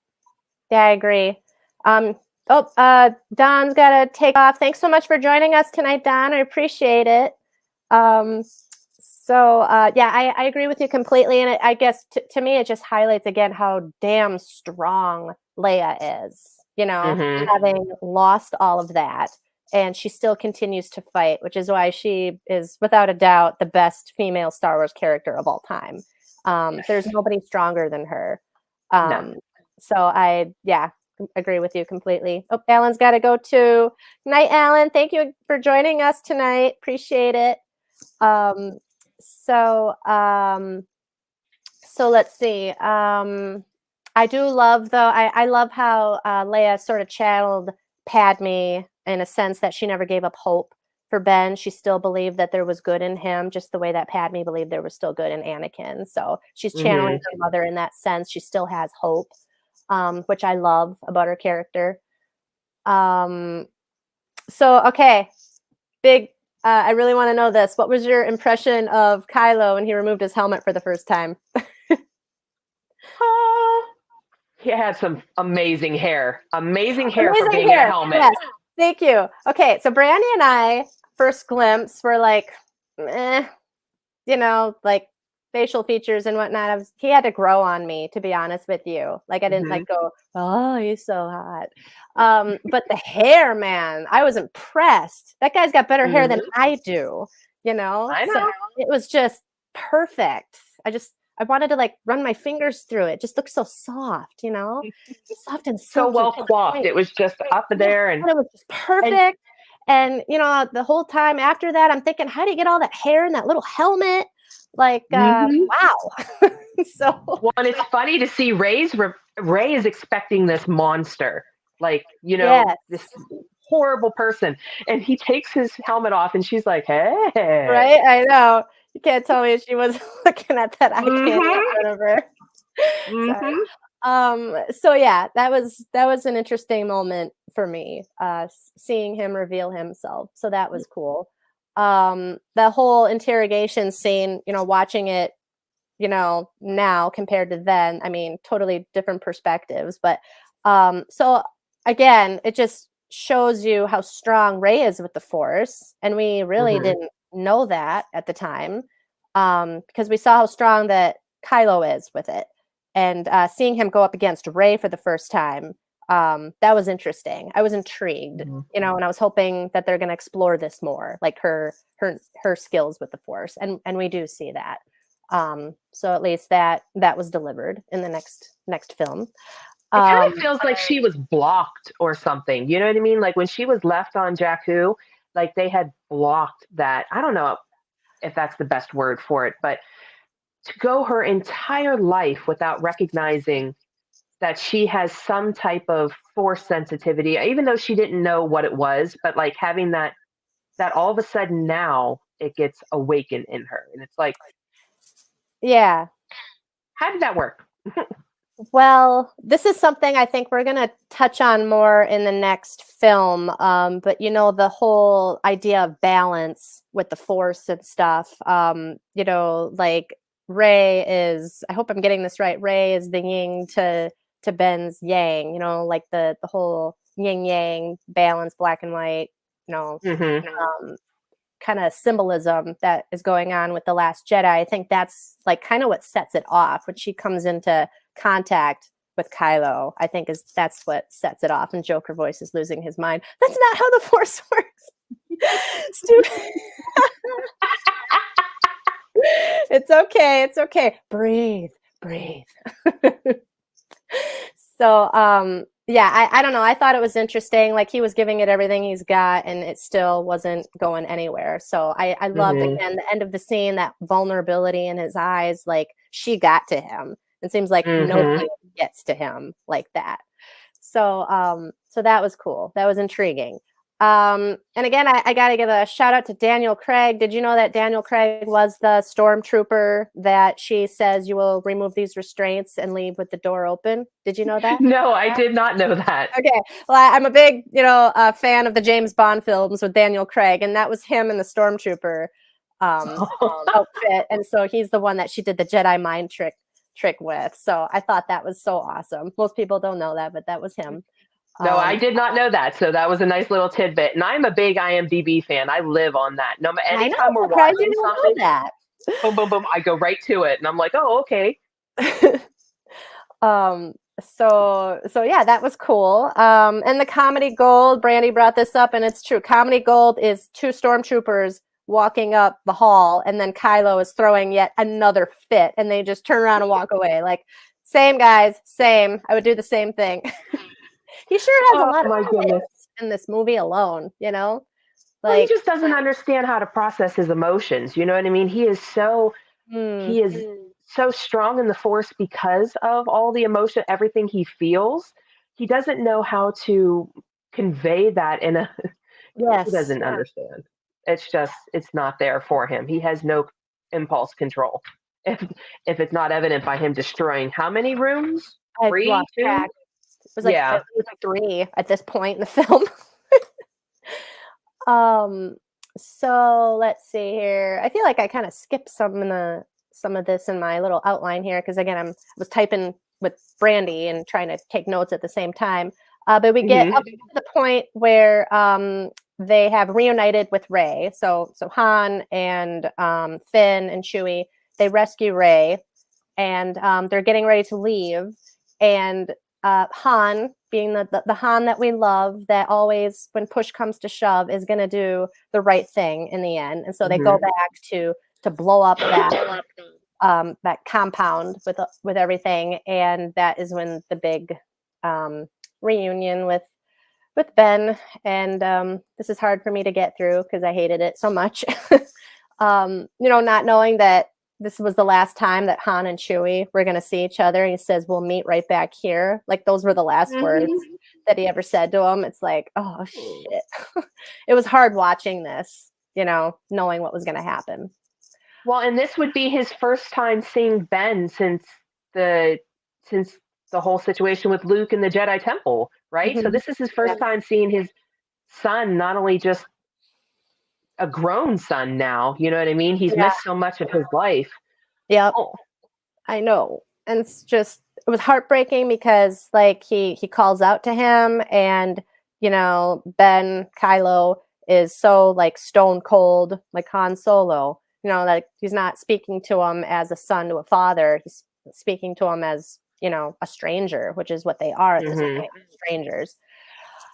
Yeah, I agree. Don's got to take off. Thanks so much for joining us tonight, Don. I appreciate it. I agree with you completely. And I guess to me, it just highlights again how damn strong Leia is. having lost all of that. And she still continues to fight, which is why she is, without a doubt, the best female Star Wars character of all time. There's nobody stronger than her. No. So I agree with you completely. Oh, Alan's got to go too. Night, Alan. Thank you for joining us tonight. Appreciate it. So let's see. I do love, though, I love how Leia sort of channeled Padme in a sense that she never gave up hope for Ben. She still believed that there was good in him, just the way that Padme believed there was still good in Anakin. So she's channeling her mother in that sense. She still has hope, which I love about her character. So, okay, big, I really want to know this. What was your impression of Kylo when he removed his helmet for the first time? He had some amazing hair. Amazing hair for being in a helmet. Yes. Thank you. Okay, so Brandy and I, first glimpse, were like, like facial features and whatnot. He had to grow on me, to be honest with you. Like, I didn't like go, oh, he's so hot. But the hair, man, I was impressed. That guy's got better hair than I do, I know. So it was just perfect. I wanted to like run my fingers through it. Just looked so soft, soft and so well coiffed. It was just up there, and it was just perfect. And the whole time after that, I'm thinking, how do you get all that hair in that little helmet? Like, wow. So, well, and it's funny to see Rey is expecting this monster, like this horrible person, and he takes his helmet off, and she's like, "Hey, right? I know." You can't tell me she was looking at that eye candy in front of her. So yeah, that was an interesting moment for me, seeing him reveal himself. So that was cool. The whole interrogation scene, watching it, now compared to then, I mean, totally different perspectives. But so again, it just shows you how strong Rey is with the Force, and we really didn't know that at the time, because we saw how strong that Kylo is with it, and seeing him go up against Rey for the first time, that was interesting. I was intrigued, and I was hoping that they're going to explore this more, like her skills with the Force, and we do see that. So at least that was delivered in the next film. It kind of feels like she was blocked or something. You know what I mean? Like when she was left on Jakku, like they had blocked that. I don't know if that's the best word for it, but to go her entire life without recognizing that she has some type of Force sensitivity, even though she didn't know what it was, but like having that all of a sudden now it gets awakened in her. And it's like, yeah. How did that work? Well, this is something I think we're going to touch on more in the next film. But, the whole idea of balance with the Force and stuff, like Rey is, I hope I'm getting this right, Rey is the yin to Ben's yang, like the whole yin yang balance, black and white, kind of symbolism that is going on with The Last Jedi. I think that's like kind of what sets it off when she comes into contact with Kylo. I think that's what sets it off. And Joker voice is losing his mind. That's not how the Force works. Stupid. It's okay. Breathe. So, I don't know. I thought it was interesting. Like he was giving it everything he's got, and it still wasn't going anywhere. So I loved again the end of the scene, that vulnerability in his eyes. Like she got to him. It seems like nobody gets to him like that. So, so that was cool. That was intriguing. And again, I got to give a shout out to Daniel Craig. Did you know that Daniel Craig was the stormtrooper that she says you will remove these restraints and leave with the door open? Did you know that? No, I did not know that. Okay. Well, I'm a big, fan of the James Bond films with Daniel Craig, and that was him in the stormtrooper outfit. And so he's the one that she did the Jedi mind trick with. So I thought that was so awesome. Most people don't know that, but that was him. No, I did not know that. So that was a nice little tidbit. And I'm a big IMDb fan. I live on that. No matter anytime we're watching something, that. boom, boom, boom, I go right to it. And I'm like, oh, okay. So yeah, that was cool. And the comedy gold, Brandy brought this up, and it's true. Comedy gold is two stormtroopers walking up the hall, and then Kylo is throwing yet another fit, and they just turn around and walk away. Like, same guys, same. I would do the same thing. He sure has a Oh lot of my goodness. fits in this movie alone, you know? Well, he Like, just doesn't understand how to process his emotions. You know what I mean? hmm, He is so strong in the force because of all the emotion, everything he feels. He doesn't know how to convey that in a he yes, doesn't understand. It's not there for him. He has no impulse control. If if it's not evident by him destroying how many rooms? I Three, lost two? track. It Yeah. was like 3 at this point in the film. Um, so let's see here. I feel like I kind of skipped some of this in my little outline here because again, was typing with Brandy and trying to take notes at the same time. But we get Hmm. up to the point where they have reunited with Rey. So Han and Finn and Chewie, they rescue Rey, and they're getting ready to leave. And Han, being the Han that we love, that always, when push comes to shove, is going to do the right thing in the end. And so they go Hmm. back to blow up that compound with everything, and that is when the big reunion with Ben. And this is hard for me to get through because I hated it so much. Not knowing that this was the last time that Han and Chewie were going to see each other. And he says, "We'll meet right back here." Like, those were the last words that he ever said to him. It's like, oh, shit. It was hard watching this, knowing what was going to happen. Well, and this would be his first time seeing Ben the since the whole situation with Luke in the Jedi Temple, right? So Mhm. this is his first time seeing his son, not only just a grown son now, you know what I mean? He's Yeah. missed so much of his life. Yep. Oh, I know. And it was heartbreaking because like he calls out to him, and Ben Kylo is so like stone cold, like Han Solo. Like he's not speaking to him as a son to a father. He's speaking to him as, a stranger, which is what they are at this hmm. point, strangers.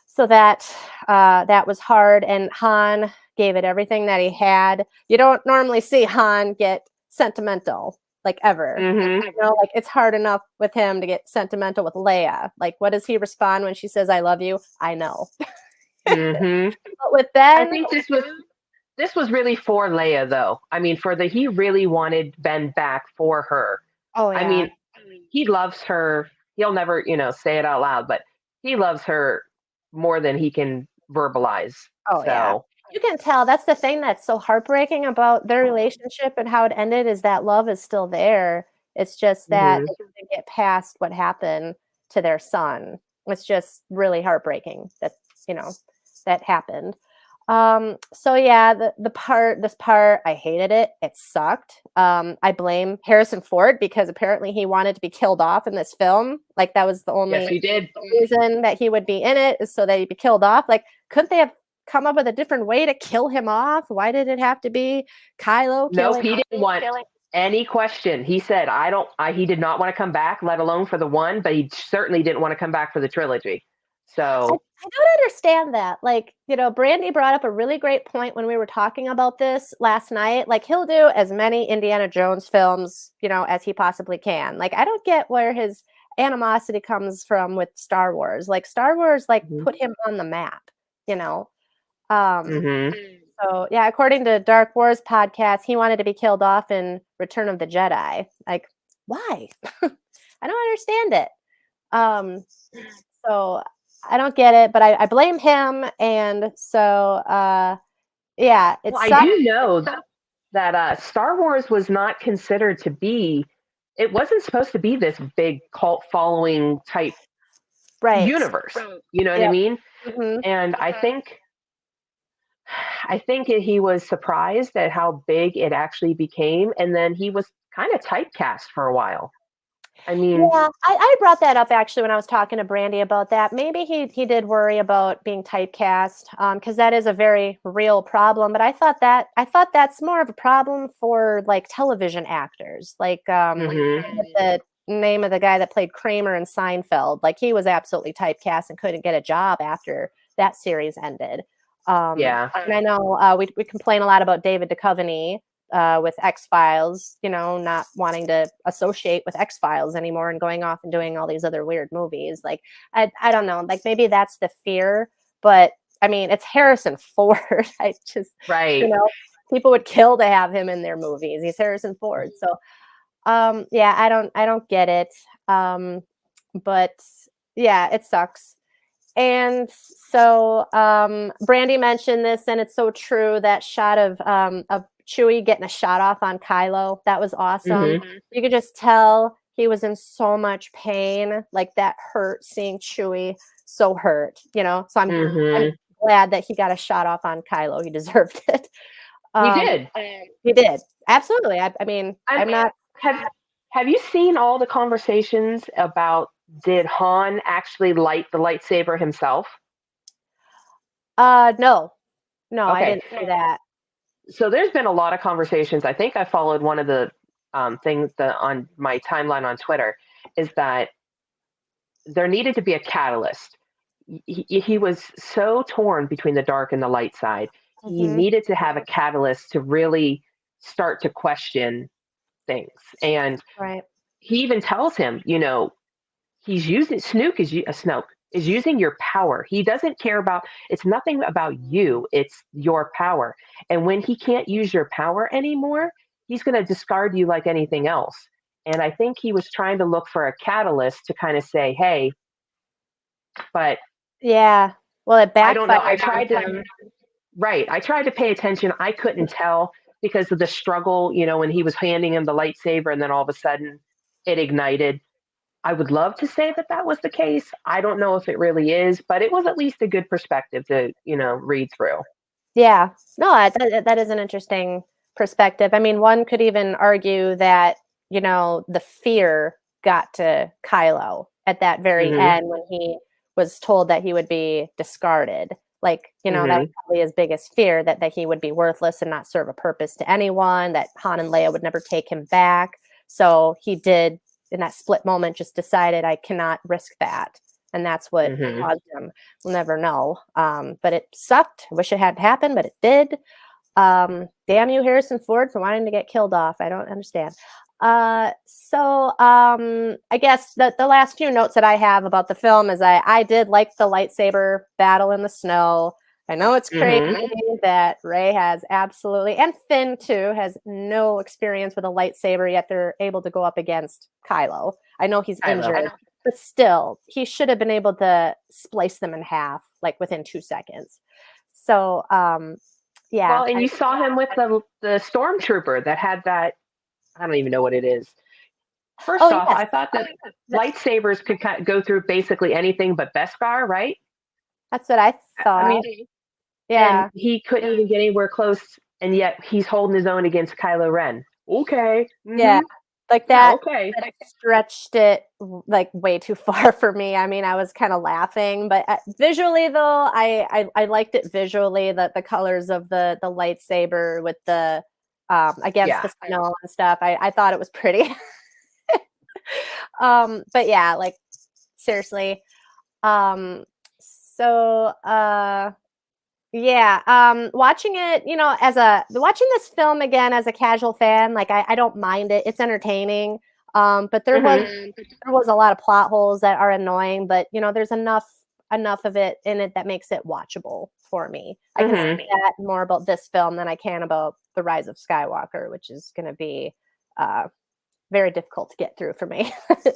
So that was hard, and Han gave it everything that he had. You don't normally see Han get sentimental, like, ever. Hmm. Like, it's hard enough with him to get sentimental with Leia. Like, what does he respond when she says, "I love you"? I know. Hmm. But with I Ben, think this was really for Leia, though. I mean, he really wanted Ben back for her. oh I yeah, mean, he loves her. He'll never, say it out loud, but he loves her more than he can verbalize. oh yeah. So, You can tell. That's the thing that's so heartbreaking about their relationship and how it ended, is that love is still there. It's just that mhm. they couldn't get past what happened to their son. It's just really heartbreaking that, you know, that happened. So yeah, this part, I hated it. It sucked. I blame Harrison Ford because apparently he wanted to be killed off in this film. Like, that was the Yes, only he did. reason that he would be in it, is so that he'd be killed off. Like, couldn't they have come up with a different way to kill him off? Why did it have to be Kylo Nope, killing? he didn't want any question. He said, he did not want to come back, let alone for the one, but he certainly didn't want to come back for the trilogy. So, I don't understand that. Like, Brandy brought up a really great point when we were talking about this last night. Like, he'll do as many Indiana Jones films, as he possibly can. Like, I don't get where his animosity comes from with Star Wars. Like, Star Wars, like, mhm. put him on the map, you know? Um, Mhm. so yeah, according to Dark Wars podcast, he wanted to be killed off in Return of the Jedi. Like, why? I don't understand it. Um, so I don't get it, but I blame him, and so yeah, it Well, I sucks. do know that Star Wars was not considered to be. It wasn't supposed to be this big cult following type Right. universe. You know what I Yeah. mean? Hmm. And I think he was surprised at how big it actually became, and then he was kind of typecast for a while. I mean, Yeah, I brought that up actually when I was talking to Brandy about that. Maybe he did worry about being typecast, because that is a very real problem. But I thought that's more of a problem for like television actors, like mhm. the name of the guy that played Kramer in Seinfeld. Like, he was absolutely typecast and couldn't get a job after that series ended. Yeah. And I know we complain a lot about David Duchovny with X-Files, you know, not wanting to associate with X-Files anymore and going off and doing all these other weird movies. Like, I don't know, like maybe that's the fear, but I mean, it's Harrison Ford. I just, Right. you know, people would kill to have him in their movies. He's Harrison Ford. So, yeah, I don't get it. But yeah, it sucks. And so Brandy mentioned this, and it's so true. That shot of Chewie getting a shot off on Kylo, that was awesome. You could just tell he was in so much pain. Like, that hurt, seeing Chewie so hurt, you know. So I'm glad that he got a shot off on Kylo. He deserved it. He did. He did. Absolutely. I mean, I'm not. Have you seen all the conversations about, did Han actually light the lightsaber himself? No, Okay. I didn't see that. So there's been a lot of conversations. I think I followed one of the things on my timeline on Twitter, is that there needed to be a catalyst. He was so torn between the dark and the light side. He needed to have a catalyst to really start to question things. And Right. he even tells him, you know, he's using Snoke is using your power. He doesn't care about, it's nothing about you, it's your power. And when he can't use your power anymore, he's going to discard you like anything else. And I think he was trying to look for a catalyst to kind of say, hey, but yeah, well, it backfired. I don't know. I tried to pay attention. I couldn't tell because of the struggle, you know, when he was handing him the lightsaber and then all of a sudden it ignited. I would love to say that that was the case. I don't know if it really is, but it was at least a good perspective to, you know, read through. Yeah, no, that is an interesting perspective. I mean, one could even argue that, you know, the fear got to Kylo at that very end when he was told that he would be discarded. Like, you know, that was probably his biggest fear, that he would be worthless and not serve a purpose to anyone, that Han and Leia would never take him back. So he did, in that split moment, just decided, I cannot risk that. And that's what caused him. We'll never know. But it sucked. I wish it hadn't happened, but it did. Damn you, Harrison Ford, for wanting to get killed off. I don't understand. So I guess the last few notes that I have about the film is I did like the lightsaber battle in the snow. I know it's crazy that Rey has absolutely, and Finn too, has no experience with a lightsaber, yet they're able to go up against Kylo. I know he's injured, but still, he should have been able to splice them in half, like within 2 seconds. So, yeah. Well, and you saw him with the Stormtrooper that had that, I don't even know what it is. First off, yes. I thought that lightsabers could go through basically anything but Beskar, right? That's what I thought. I mean, yeah. And he couldn't even get anywhere close, and yet he's holding his own against Kylo Ren. Okay. Yeah. Like that, that stretched it like way too far for me. I mean, I was kind of laughing, but visually though, I liked it visually, that the colors of the lightsaber with the against the snow and stuff. I thought it was pretty. But yeah, like seriously. Yeah, watching it, you know, watching this film again as a casual fan, like I don't mind it. It's entertaining. But there was a lot of plot holes that are annoying, but you know, there's enough of it in it that makes it watchable for me. I can say that more about this film than I can about The Rise of Skywalker, which is going to be very difficult to get through for me. But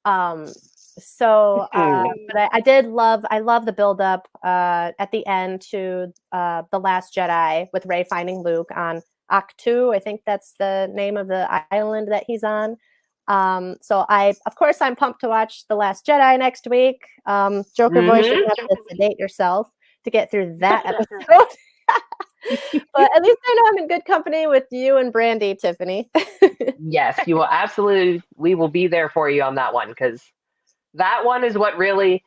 I love the build up at the end to The Last Jedi with Rey finding Luke on Ahch-To. I think that's the name of the island that he's on. So of course I'm pumped to watch The Last Jedi next week. Joker voice, you have to sedate yourself to get through that episode. But at least I know I'm in good company with you and Brandy, Tiffany. Yes, you will absolutely. We will be there for you on that one, because that one is what really,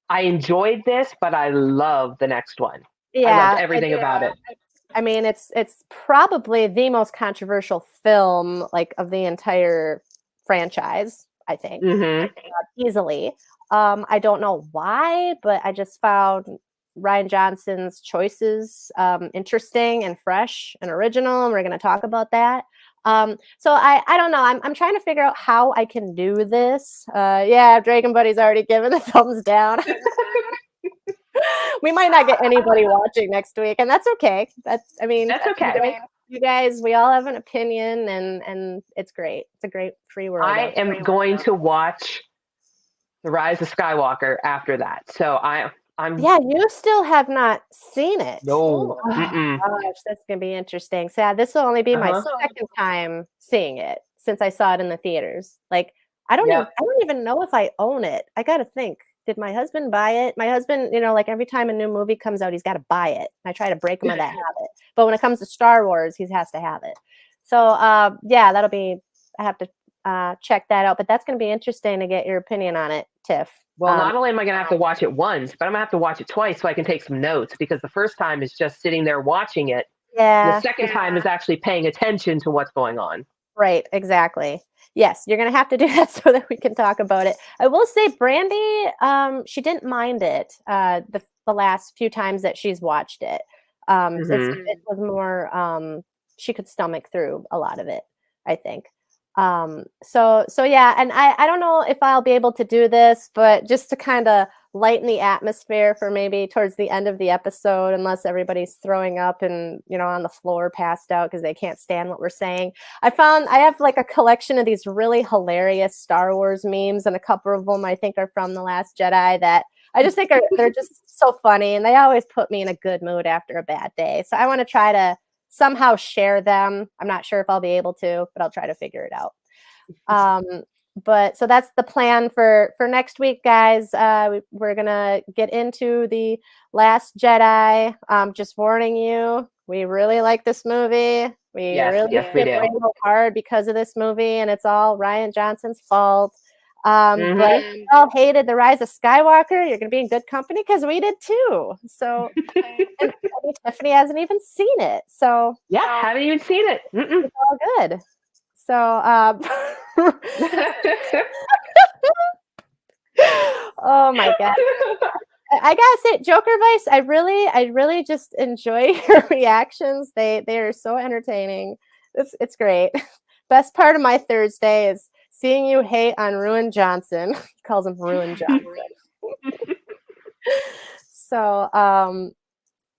I enjoyed this, but I love the next one. Yeah, I loved everything about it. I mean, it's probably the most controversial film, like, of the entire franchise, I think, Mm-hmm. easily. I don't know why, but I just found Rian Johnson's choices interesting and fresh and original, and we're going to talk about that. So I don't know. I'm trying to figure out how I can do this. Yeah, Dragon Buddy's already given the thumbs down. We might not get anybody watching next week, and that's okay. That's okay. You guys, we all have an opinion, and it's great. It's a great free world. I am going to watch The Rise of Skywalker after that. So I'm. Yeah, you still have not seen it. No. Oh gosh, that's gonna be interesting. So this will only be my second time seeing it since I saw it in the theaters. Like I don't even know if I own it. I gotta think. Did my husband buy it? My husband, like every time a new movie comes out, he's got to buy it. I try to break him of that habit. But when it comes to Star Wars, he has to have it. So yeah, that'll be. I have to check that out. But that's gonna be interesting to get your opinion on it, Tiff. Well, not only am I going to have to watch it once, but I'm going to have to watch it twice so I can take some notes, because the first time is just sitting there watching it. Yeah. The second time is actually paying attention to what's going on. Right, exactly. Yes, you're going to have to do that so that we can talk about it. I will say Brandy, she didn't mind it the last few times that she's watched it. It was more, she could stomach through a lot of it, I think. So yeah, and I don't know if I'll be able to do this, but just to kind of lighten the atmosphere for maybe towards the end of the episode, unless everybody's throwing up and on the floor passed out because they can't stand what we're saying. I have like a collection of these really hilarious Star Wars memes, and a couple of them I think are from The Last Jedi that I just think they're just so funny, and they always put me in a good mood after a bad day. So I want to try to somehow share them. I'm not sure if I'll be able to, but I'll try to figure it out. But so that's the plan for next week, guys. We're gonna get into The Last Jedi. Just warning you, we really like this movie. We do hard because of this movie, and it's all Rian Johnson's fault. But if you all hated The Rise of Skywalker, you're gonna be in good company because we did too. So and Tiffany hasn't even seen it. So yeah, haven't even seen it. It's all good. So oh my god. I gotta say, Joker Vice, I really just enjoy your reactions. They are so entertaining. It's great. Best part of my Thursday is seeing you hate on Ruin Johnson. He calls him Ruin Johnson. So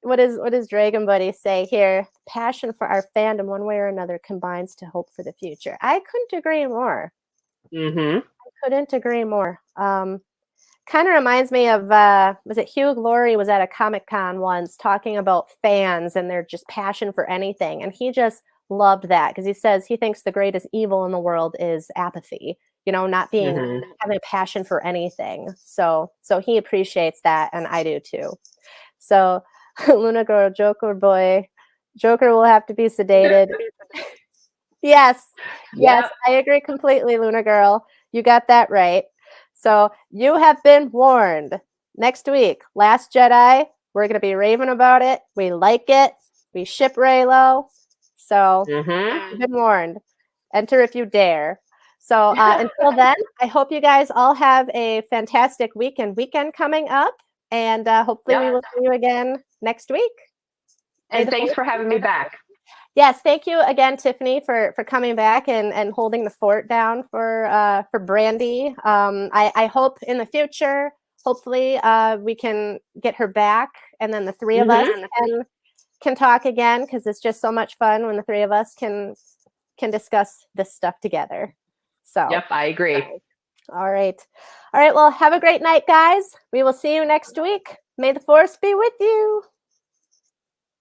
what does Dragon Buddy say here? Passion for our fandom, one way or another, combines to hope for the future. I couldn't agree more. I couldn't agree more. Kind of reminds me of was it Hugh Laurie was at a Comic-Con once talking about fans and their just passion for anything, and he just loved that because he says he thinks the greatest evil in the world is apathy. Not being having a passion for anything. So he appreciates that, and I do too. So Luna Girl, Joker Boy, Joker will have to be sedated. Yes, I agree completely, Luna Girl. You got that right. So you have been warned. Next week, Last Jedi, we're going to be raving about it. We like it. We ship Reylo. So you've been warned. Enter if you dare. So until then, I hope you guys all have a fantastic weekend coming up. And hopefully we will see you again next week. And thanks for having me back. Yes, thank you again, Tiffany, for coming back and holding the fort down for Brandy. I hope in the future, hopefully, we can get her back, and then the three of us can talk again, because it's just so much fun when the three of us can discuss this stuff together. So yep, I agree. All right. Well, have a great night, guys. We will see you next week. May the Force be with you.